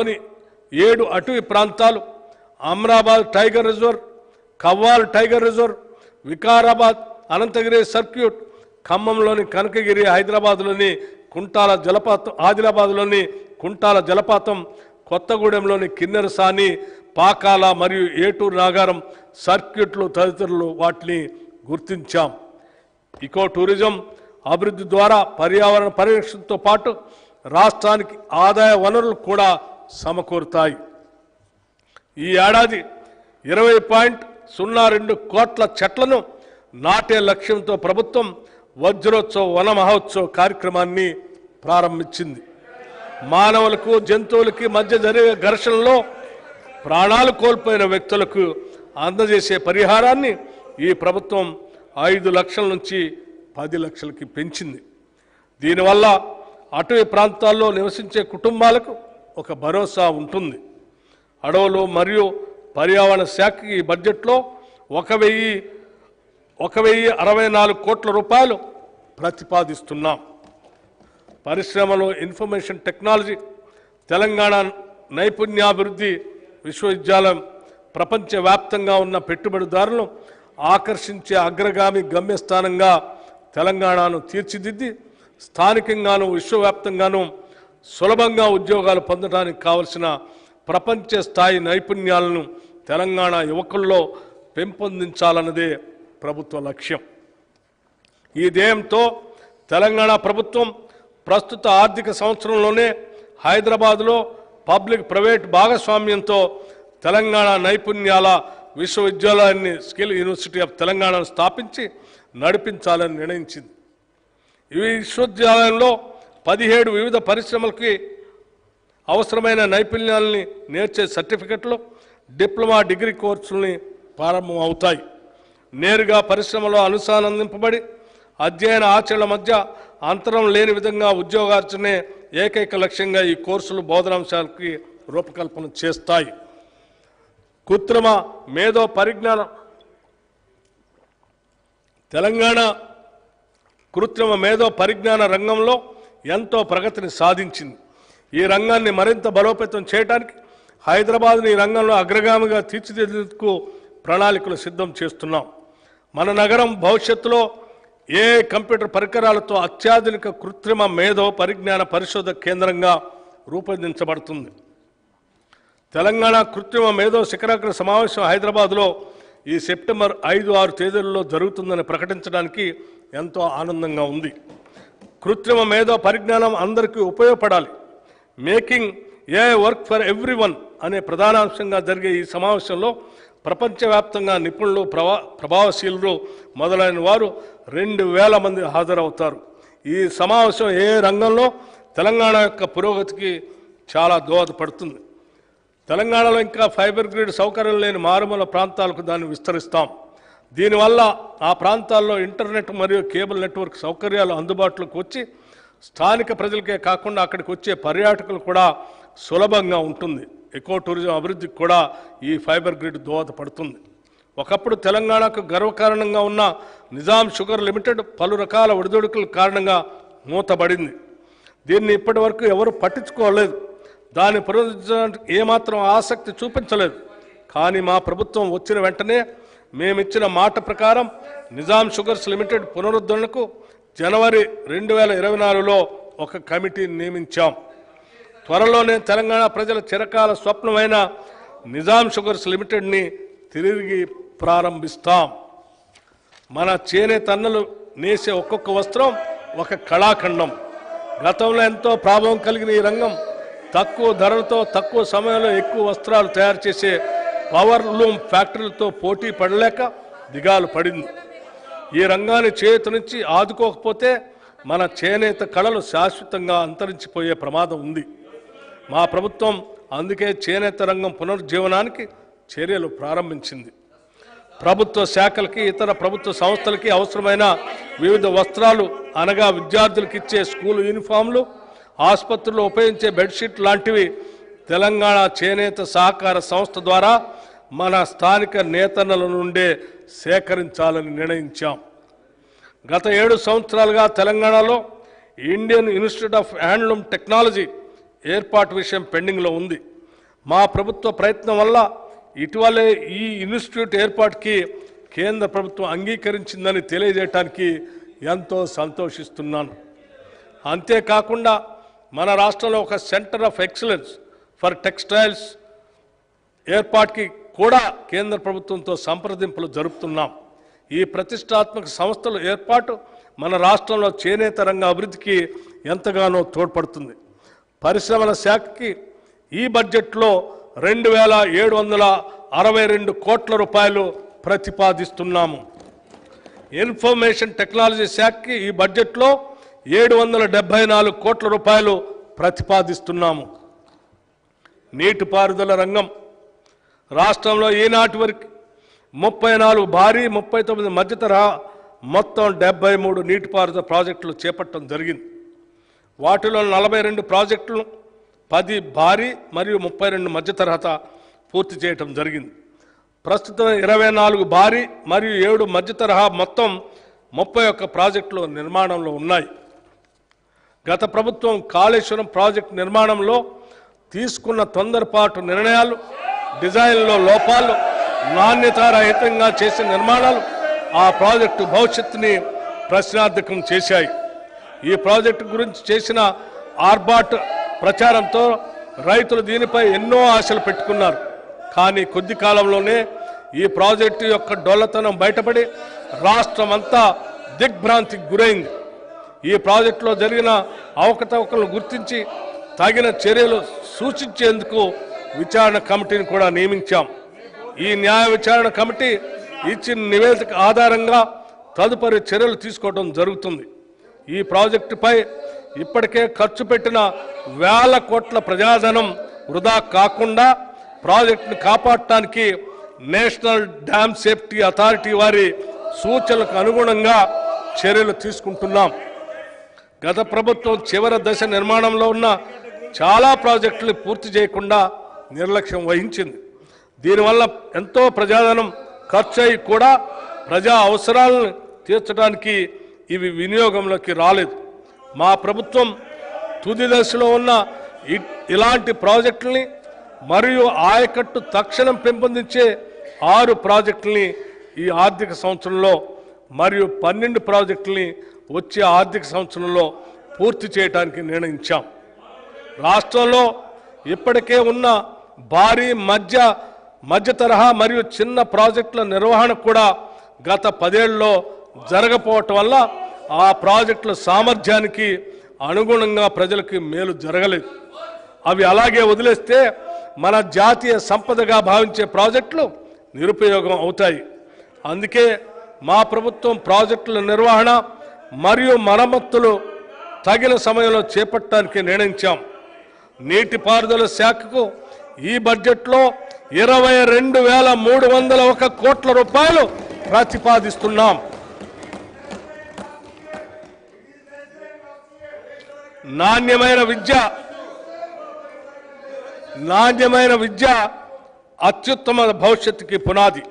లోని 7 అటవీ ప్రాంతాలు, Amrabad tiger reserve, Kawal tiger reserve, Vikarabad Ananthagiri circuit, ఖమ్మంలోని కనకగిరి, హైదరాబాద్లోని కుంటాల జలపాతం, ఆదిలాబాద్లోని కుంటాల జలపాతం, కొత్తగూడెంలోని కిన్నెరసాని, పాకాల మరియు ఏటూరు నాగారం సర్క్యూట్లు తదితరులు వాటిని గుర్తించాం. ఇకో టూరిజం అభివృద్ధి ద్వారా పర్యావరణ పరిరక్షణతో పాటు రాష్ట్రానికి ఆదాయ వనరులు కూడా సమకూరుతాయి. ఈ ఏడాది 20.02 కోట్ల చెట్లను నాటే లక్ష్యంతో ప్రభుత్వం వజ్రోత్సవ వన మహోత్సవ కార్యక్రమాన్ని ప్రారంభించింది. మానవులకు జంతువులకి మధ్య జరిగే ఘర్షణలో ప్రాణాలు కోల్పోయిన వ్యక్తులకు అందజేసే పరిహారాన్ని ఈ ప్రభుత్వం 5 లక్షల నుంచి 10 లక్షలకి పెంచింది. దీనివల్ల అటవీ ప్రాంతాల్లో నివసించే కుటుంబాలకు ఒక భరోసా ఉంటుంది. అడవులు మరియు పర్యావరణ శాఖకి ఈ బడ్జెట్లో 1,064 కోట్ల రూపాయలు ప్రతిపాదిస్తున్నాం. పరిశ్రమలు, ఇన్ఫర్మేషన్ టెక్నాలజీ, తెలంగాణ నైపుణ్యాభివృద్ధి విశ్వవిద్యాలయం ప్రపంచవ్యాప్తంగా ఉన్న పెట్టుబడిదారులను ఆకర్షించే అగ్రగామి గమ్యస్థానంగా తెలంగాణను తీర్చిదిద్ది స్థానికంగాను విశ్వవ్యాప్తంగాను సులభంగా ఉద్యోగాలు పొందడానికి కావలసిన ప్రపంచ స్థాయి నైపుణ్యాలను తెలంగాణ యువకుల్లో పెంపొందించాలన్నదే ప్రభుత్వ లక్ష్యం. ఈ ధ్యేయంతో తెలంగాణ ప్రభుత్వం ప్రస్తుత ఆర్థిక సంవత్సరంలోనే హైదరాబాద్లో పబ్లిక్ ప్రైవేట్ భాగస్వామ్యంతో తెలంగాణ నైపుణ్యాల విశ్వవిద్యాలయాన్ని స్కిల్ యూనివర్సిటీ ఆఫ్ తెలంగాణను స్థాపించి నడిపించాలని నిర్ణయించింది. ఈ విశ్వవిద్యాలయంలో 17 వివిధ పరిశ్రమలకి అవసరమైన నైపుణ్యాలని నేర్చే సర్టిఫికెట్లు, డిప్లొమా, డిగ్రీ కోర్సుల్ని ప్రారంభం అవుతాయి. నేరుగా పరిశ్రమలో అనుసంధానింపబడి అధ్యయన ఆచరణ మధ్య అంతరం లేని విధంగా ఉద్యోగార్జనే ఏకైక లక్ష్యంగా ఈ కోర్సులు బోధనాంశాలకి రూపకల్పన చేస్తాయి. కృత్రిమ మేధో పరిజ్ఞానం తెలంగాణ కృత్రిమ మేధో పరిజ్ఞాన రంగంలో ఎంతో ప్రగతిని సాధించింది. ఈ రంగాన్ని మరింత బలోపేతం చేయడానికి హైదరాబాద్ని ఈ రంగంలో అగ్రగామిగా తీర్చిదిద్దేందుకు ప్రణాళికలు సిద్ధం చేస్తున్నాం. మన నగరం భవిష్యత్తులో కంప్యూటర్ పరికరాలతో అత్యాధునిక కృత్రిమ మేధో పరిజ్ఞాన పరిశోధక కేంద్రంగా రూపొందించబడుతుంది. తెలంగాణ కృత్రిమ మేధో శిఖరాగ్ర సమావేశం హైదరాబాద్లో ఈ సెప్టెంబర్ 5-6 తేదీలలో జరుగుతుందని ప్రకటించడానికి ఎంతో ఆనందంగా ఉంది. కృత్రిమ మేధో పరిజ్ఞానం అందరికీ ఉపయోగపడాలి. మేకింగ్ వర్క్ ఫర్ ఎవ్రీవన్ అనే ప్రధానాంశంగా జరిగే ఈ సమావేశంలో ప్రపంచవ్యాప్తంగా నిపుణులు, ప్రభావశీలులు మొదలైన వారు 2,000 మంది హాజరవుతారు. ఈ సమావేశం రంగంలో తెలంగాణ యొక్క పురోగతికి చాలా దోహదపడుతుంది. తెలంగాణలో ఇంకా ఫైబర్ గ్రిడ్ సౌకర్యం లేని మారుమూల ప్రాంతాలకు దాన్ని విస్తరిస్తాం. దీనివల్ల ఆ ప్రాంతాల్లో ఇంటర్నెట్ మరియు కేబుల్ నెట్వర్క్ సౌకర్యాలు అందుబాటులోకి వచ్చి స్థానిక ప్రజలకే కాకుండా అక్కడికి వచ్చే పర్యాటకులు కూడా సులభంగా ఉంటుంది. ఎకో టూరిజం అభివృద్ధికి కూడా ఈ ఫైబర్ గ్రిడ్ దోహదపడుతుంది. ఒకప్పుడు తెలంగాణకు గర్వకారణంగా ఉన్న నిజాం షుగర్ లిమిటెడ్ పలు రకాల ఒడిదుడుకుల కారణంగా మూతబడింది. దీన్ని ఇప్పటి వరకు ఎవరు పట్టించుకోలేదు. దాన్ని పునరుద్ధరించడానికి ఏమాత్రం ఆసక్తి చూపించలేదు. కానీ మా ప్రభుత్వం వచ్చిన వెంటనే మేమిచ్చిన మాట ప్రకారం నిజాం షుగర్స్ లిమిటెడ్ పునరుద్ధరణకు జనవరి 2024లో ఒక కమిటీని నియమించాం. త్వరలోనే తెలంగాణ ప్రజల చిరకాల స్వప్నమైన నిజాం షుగర్స్ లిమిటెడ్ని తిరిగి ప్రారంభిస్తాం. మన చేనేత అన్నలు నేసే ఒక్కొక్క వస్త్రం ఒక కళాఖండం. గతంలో ఎంతో ప్రభావం కలిగిన ఈ రంగం తక్కువ ధరలతో తక్కువ సమయంలో ఎక్కువ వస్త్రాలు తయారు చేసే పవర్ లూమ్ ఫ్యాక్టరీలతో పోటీ పడలేక దిగాలు పడింది. ఈ రంగాన్ని చేతునిచ్చి ఆదుకోకపోతే మన చేనేత కళలు శాశ్వతంగా అంతరించిపోయే ప్రమాదం ఉంది. మా ప్రభుత్వం అందుకే చేనేత రంగం పునరుజ్జీవనానికి చర్యలు ప్రారంభించింది. ప్రభుత్వ శాఖలకి, ఇతర ప్రభుత్వ సంస్థలకి అవసరమైన వివిధ వస్త్రాలు అనగా విద్యార్థులకు ఇచ్చే స్కూల్ యూనిఫామ్లు, ఆసుపత్రుల్లో ఉపయోగించే బెడ్షీట్ లాంటివి తెలంగాణ చేనేత సహకార సంస్థ ద్వారా మన స్థానిక నేతన్నల నుండే సేకరించాలని నిర్ణయించాం. గత 7 సంవత్సరాలుగా తెలంగాణలో Indian institute of handloom technology ఏర్పాటు విషయం పెండింగ్లో ఉంది. మా ప్రభుత్వ ప్రయత్నం వల్ల ఇటీవలే ఈ ఇన్స్టిట్యూట్ ఏర్పాటుకి కేంద్ర ప్రభుత్వం అంగీకరించిందని తెలియజేయడానికి ఎంతో సంతోషిస్తున్నాను. అంతేకాకుండా మన రాష్ట్రంలో ఒక centre of excellence for textiles ఏర్పాటుకి కూడా కేంద్ర ప్రభుత్వంతో సంప్రదింపులు జరుపుతున్నాం. ఈ ప్రతిష్టాత్మక సంస్థల ఏర్పాటు మన రాష్ట్రంలో చేనేత రంగ అభివృద్ధికి ఎంతగానో తోడ్పడుతుంది. పరిశ్రమల శాఖకి ఈ బడ్జెట్లో 2,762 కోట్ల రూపాయలు ప్రతిపాదిస్తున్నాము. ఇన్ఫర్మేషన్ టెక్నాలజీ శాఖకి ఈ బడ్జెట్లో 774 కోట్ల రూపాయలు ప్రతిపాదిస్తున్నాము. నీటిపారుదల రంగం రాష్ట్రంలో ఈనాటి వరకు 34 భారీ 39 మధ్యతరహా మొత్తం 73 నీటిపారుదల ప్రాజెక్టులు చేపట్టడం జరిగింది. వాటిలో 42 ప్రాజెక్టులను 10 భారీ మరియు 32 మధ్యతరహా పూర్తి చేయటం జరిగింది. ప్రస్తుతం 24 భారీ మరియు 7 మధ్యతరహా మొత్తం 31 ప్రాజెక్టులు నిర్మాణంలో ఉన్నాయి. గత ప్రభుత్వం కాళేశ్వరం ప్రాజెక్టు నిర్మాణంలో తీసుకున్న తొందరపాటు నిర్ణయాలు, డిజైన్లో లోపాలు, నాణ్యతారహితంగా చేసిన నిర్మాణాలు ఆ ప్రాజెక్టు భవిష్యత్తుని ప్రశ్నార్థకం చేశాయి. ఈ ప్రాజెక్టు గురించి చేసిన ఆర్బాట్ ప్రచారంతో రైతులు దీనిపై ఎన్నో ఆశలు పెట్టుకున్నారు. కానీ కొద్ది కాలంలోనే ఈ ప్రాజెక్టు యొక్క డొల్లతనం బయటపడి రాష్ట్రమంతా దిగ్భ్రాంతికి గురైంది. ఈ ప్రాజెక్టులో జరిగిన అవకతవకలను గుర్తించి తగిన చర్యలు సూచించేందుకు విచారణ కమిటీని కూడా నియమించాం. ఈ న్యాయ విచారణ కమిటీ ఇచ్చిన నివేదిక ఆధారంగా తదుపరి చర్యలు తీసుకోవడం జరుగుతుంది. ఈ ప్రాజెక్టుపై ఇప్పటికే ఖర్చు పెట్టిన వేల కోట్ల ప్రజాధనం వృధా కాకుండా ప్రాజెక్టును కాపాడటానికి నేషనల్ డ్యామ్ సేఫ్టీ అథారిటీ వారి సూచనలకు అనుగుణంగా చర్యలు తీసుకుంటున్నాం. గత ప్రభుత్వం చివరి దశ నిర్మాణంలో ఉన్న చాలా ప్రాజెక్టులు పూర్తి చేయకుండా నిర్లక్ష్యం వహించింది. దీనివల్ల ఎంతో ప్రజాధనం ఖర్చు అయి కూడా ప్రజా అవసరాలను తీర్చడానికి ఇవి వినియోగంలోకి రాలేదు. మా ప్రభుత్వం తుది దశలో ఉన్న ఇలాంటి ప్రాజెక్టుల్ని మరియు ఆయకట్టు తక్షణం పెంపొందించే 6 ప్రాజెక్టుల్ని ఈ ఆర్థిక సంవత్సరంలో మరియు 12 ప్రాజెక్టుల్ని వచ్చే ఆర్థిక సంవత్సరంలో పూర్తి చేయడానికి నిర్ణయించాం. రాష్ట్రంలో ఇప్పటికే ఉన్న భారీ మధ్య తరహా మరియు చిన్న ప్రాజెక్టుల నిర్వహణ కూడా గత 10 ఏళ్లలో జరగకపోవటం వల్ల ఆ ప్రాజెక్టుల సామర్థ్యానికి అనుగుణంగా ప్రజలకు మేలు జరగలేదు. అవి అలాగే వదిలేస్తే మన జాతీయ సంపదగా భావించే ప్రాజెక్టులు నిరుపయోగం అవుతాయి. అందుకే మా ప్రభుత్వం ప్రాజెక్టుల నిర్వహణ మరియు మరమ్మతులు తగిన సమయంలో చేపట్టడానికి నిర్ణయించాం. నీటిపారుదల శాఖకు ఈ బడ్జెట్లో 22,301 కోట్ల రూపాయలు ప్రతిపాదిస్తున్నాం. నాణ్యమైన విద్య అత్యుత్తమ భవిష్యత్తుకి పునాది.